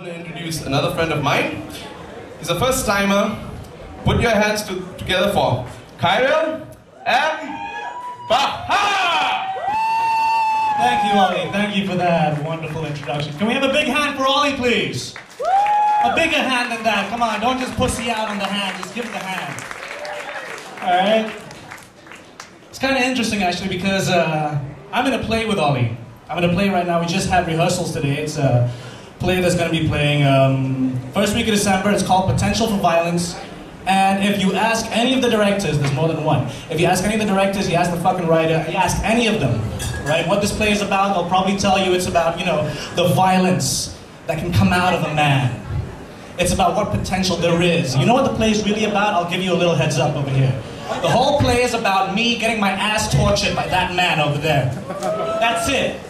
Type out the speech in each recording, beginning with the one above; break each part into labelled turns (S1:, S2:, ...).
S1: going to introduce another friend of mine. He's a first-timer. Put your hands together for Kyril and Baha!
S2: Thank you, Ollie. Thank you for that wonderful introduction. Can we have a big hand for Ollie, please? A bigger hand than that. Come on, don't just pussy out on the hand. Just give him the hand. All right? It's kind of interesting, actually, because I'm in a play with Ollie. I'm in a play right now. We just had rehearsals today. It's a play that's going to be playing first week of December. It's called Potential for Violence. And if you ask any of the directors, there's more than one. If you ask any of the directors, you ask the fucking writer, you ask any of them, right, what this play is about, they'll probably tell you it's about, you know, the violence that can come out of a man. It's about what potential there is. You know what the play is really about? I'll give you a little heads up over here. The whole play is about me getting my ass tortured by that man over there. That's it.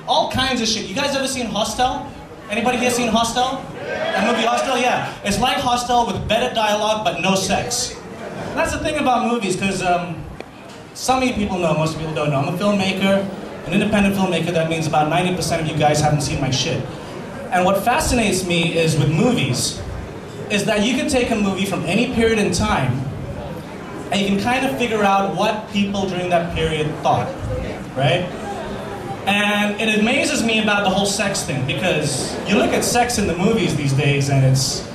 S2: All kinds of shit. You guys ever seen Hostel? Anybody here seen Hostel? That movie Hostel? Yeah. It's like Hostel with better dialogue but no sex. And that's the thing about movies, because some of you people know, most people don't know. I'm a filmmaker, an independent filmmaker. That means about 90% of you guys haven't seen my shit. And what fascinates me is with movies, is that you can take a movie from any period in time and you can kind of figure out what people during that period thought, right? And it amazes me about the whole sex thing, because you look at sex in the movies these days and it's,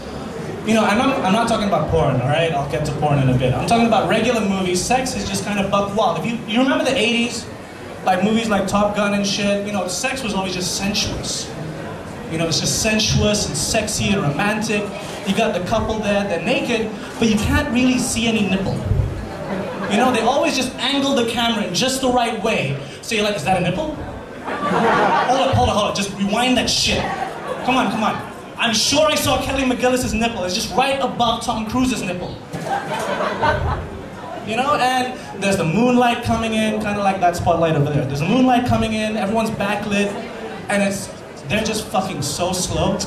S2: you know, I'm not talking about porn, all right? I'll get to porn in a bit. I'm talking about regular movies. Sex is just kind of buck wild. If you remember the 80s, like movies like Top Gun and shit, you know, sex was always just sensuous. You know, it's just sensuous and sexy and romantic. You got the couple there, they're naked, but you can't really see any nipple. You know, they always just angle the camera in just the right way. So you're like, is that a nipple? Hold on, just rewind that shit. Come on. I'm sure I saw Kelly McGillis's nipple. It's just right above Tom Cruise's nipple. You know, and there's the moonlight coming in, kind of like that spotlight over there. There's the moonlight coming in, everyone's backlit, and they're just fucking so slow.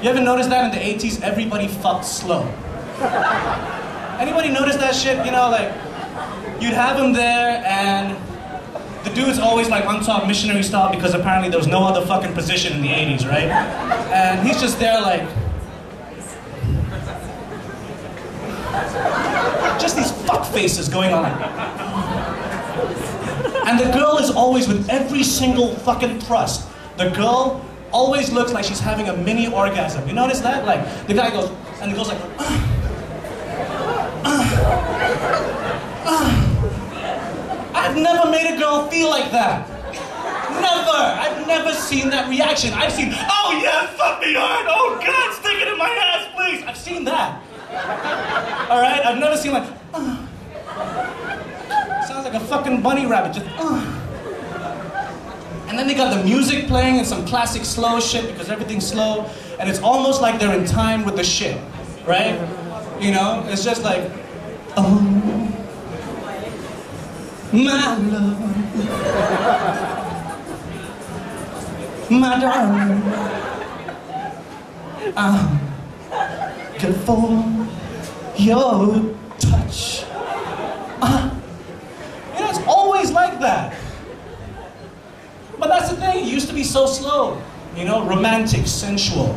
S2: You ever notice that in the 80s, everybody fucked slow? Anybody notice that shit? You know, like, you'd have him there, and the dude's always like on top missionary style, because apparently there was no other fucking position in the 80s, right? And he's just there like, just these fuck faces going on. And the girl is always, with every single fucking thrust, the girl always looks like she's having a mini orgasm. You notice that? Like, the guy goes, and the girl's like, I've never made a girl feel like that. Never. I've never seen that reaction. I've seen, oh yeah, fuck me hard. Oh God, stick it in my ass, please. I've seen that. All right? I've never seen like, sounds like a fucking bunny rabbit, just, And then they got the music playing and some classic slow shit, because everything's slow, and it's almost like they're in time with the shit, right? You know, it's just like, oh, my love, my darling, I'm good for your touch. You know, it's always like that. But that's the thing, it used to be so slow. You know, romantic, sensual.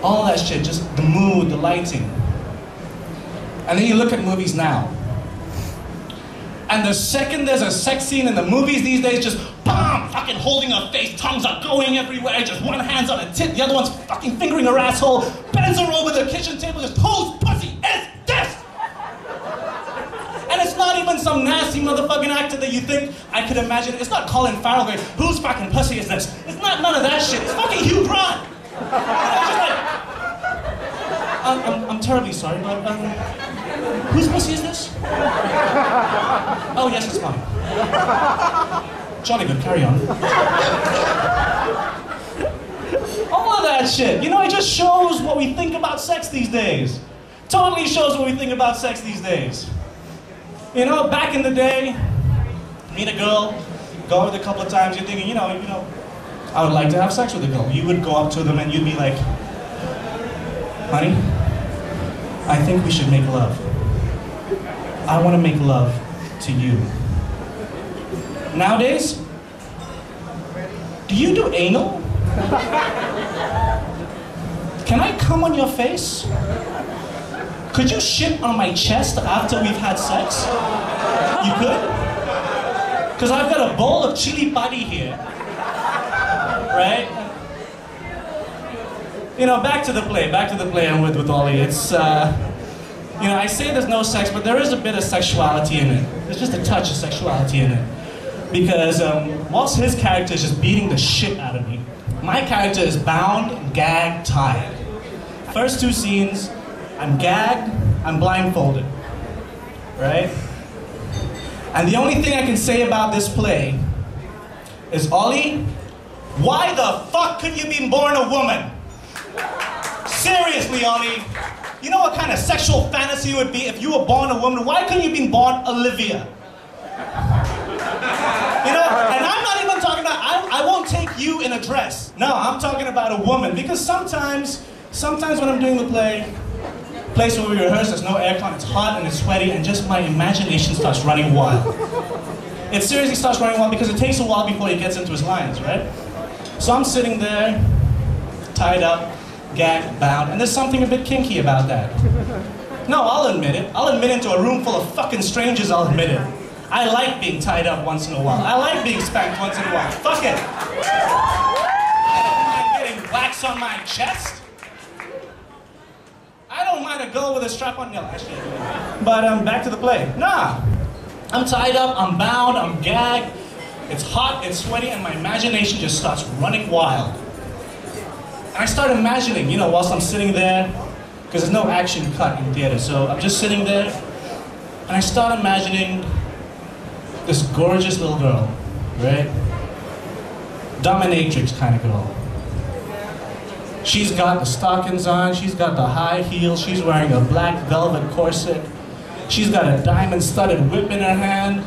S2: All that shit, just the mood, the lighting. And then you look at movies now. And the second there's a sex scene in the movies these days, just BAM! Fucking holding her face, tongues are going everywhere, just one hand's on a tit, the other one's fucking fingering her asshole, bends her over the kitchen table, just whose pussy is this? And it's not even some nasty motherfucking actor that you think I could imagine. It's not Colin Farrell going, whose fucking pussy is this? It's not none of that shit. It's fucking Hugh Grant. It's just like, I'm terribly sorry, but whose pussy is this? Oh yes, it's mine. Jolly good, carry on. All of that shit. You know, it just shows what we think about sex these days. Totally shows what we think about sex these days. You know, back in the day, meet a girl, go with a couple of times, you're thinking, you know, I would like to have sex with a girl. You would go up to them and you'd be like, honey, I think we should make love. I want to make love to you. Nowadays, do you do anal? can I come on your face? Could you shit on my chest after we've had sex? You could? Because I've got a bowl of chili padi here. Right? You know, back to the play I'm with Ollie. It's, you know, I say there's no sex, but there is a bit of sexuality in it. There's just a touch of sexuality in it. Because whilst his character is just beating the shit out of me, my character is bound, gagged, tied. First two scenes, I'm gagged, I'm blindfolded, right? And the only thing I can say about this play is, Ollie, why the fuck could you be born a woman? Seriously, Ollie, you know what kind of sexual fantasy it would be if you were born a woman? Why couldn't you be born Olivia? You know, and I'm not even talking about, I won't take you in a dress. No, I'm talking about a woman. Because sometimes when I'm doing the place where we rehearse, there's no aircon, it's hot and it's sweaty, and just my imagination starts running wild. It seriously starts running wild because it takes a while before he gets into his lines, right? So I'm sitting there, tied up, gagged, bound, and there's something a bit kinky about that. No, I'll admit it. I'll admit it to a room full of fucking strangers, I'll admit it. I like being tied up once in a while. I like being spanked once in a while. Fuck it. I don't mind getting wax on my chest. I don't mind a girl with a strap on. No, actually I do. But back to the play. Nah. I'm tied up, I'm bound, I'm gagged. It's hot, it's sweaty, and my imagination just starts running wild. And I start imagining, you know, whilst I'm sitting there, because there's no action cut in theater, so I'm just sitting there, and I start imagining this gorgeous little girl, right? Dominatrix kind of girl. She's got the stockings on, she's got the high heels, she's wearing a black velvet corset, she's got a diamond-studded whip in her hand.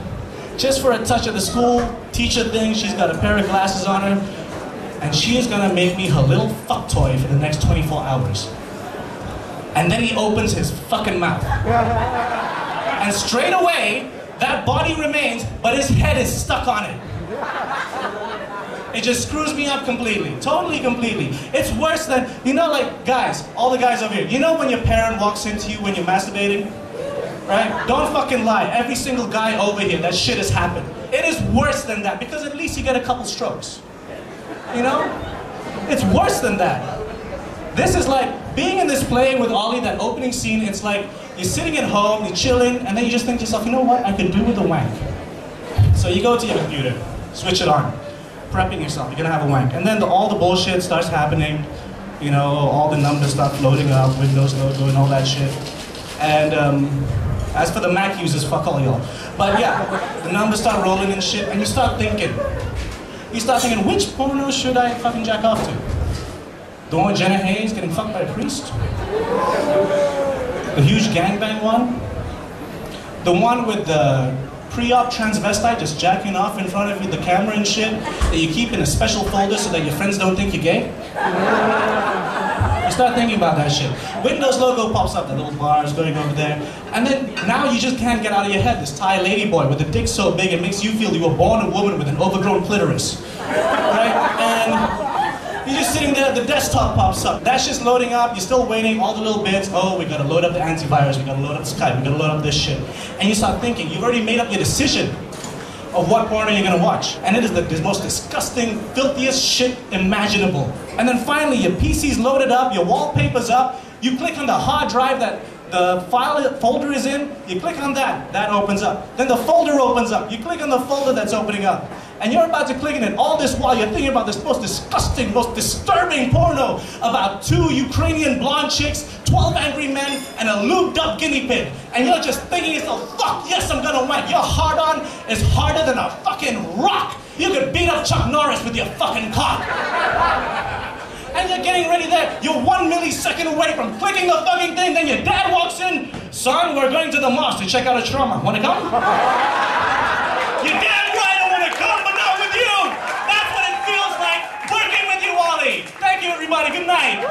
S2: Just for a touch of the school teacher thing, she's got a pair of glasses on her, and she is gonna make me her little fuck toy for the next 24 hours. And then he opens his fucking mouth. And straight away, that body remains, but his head is stuck on it. It just screws me up completely, totally completely. It's worse than, you know, like guys, all the guys over here, you know when your parent walks into you when you're masturbating? Right? Don't fucking lie, every single guy over here, that shit has happened. It is worse than that, because at least you get a couple strokes. You know? It's worse than that. This is like, being in this play with Ollie, that opening scene, it's like, you're sitting at home, you're chilling, and then you just think to yourself, you know what, I could do with a wank. So you go to your computer, switch it on, prepping yourself, you're gonna have a wank. And then all the bullshit starts happening, you know, all the numbers start floating up, Windows logo and all that shit. And as for the Mac users, fuck all y'all. But yeah, the numbers start rolling and shit, and you start thinking, which porno should I fucking jack off to? The one with Jenna Hayes getting fucked by a priest? The huge gangbang one? The one with the pre-op transvestite just jacking off in front of you, the camera and shit, that you keep in a special folder so that your friends don't think you're gay? You start thinking about that shit. Windows logo pops up, the little bars going over there, and then now you just can't get out of your head this Thai lady boy with a dick so big it makes you feel you were born a woman with an overgrown clitoris. Right? And you're just sitting there, the desktop pops up. That's just loading up, you're still waiting, all the little bits. Oh, we gotta load up the antivirus, we gotta load up Skype, we gotta load up this shit. And you start thinking, you've already made up your decision of what porno you're gonna watch. And it is the most disgusting, filthiest shit imaginable. And then finally, your PC's loaded up, your wallpaper's up, you click on the hard drive that the folder is in, you click on that, that opens up. Then the folder opens up, you click on the folder that's opening up. And you're about to click on it. All this while you're thinking about this most disgusting, most disturbing porno about 2 Ukrainian blonde chicks, 12 angry men, and a lubed up guinea pig. And you're just thinking to yourself, fuck yes, I'm gonna wank. Your hard on is harder than a fucking rock. You could beat up Chuck Norris with your fucking cock. And you're getting ready there. You're 1 millisecond away from clicking the fucking thing. Then your dad walks in. Son, we're going to the mosque to check out a trauma. Wanna come? Your dad Thank you, everybody. Good night.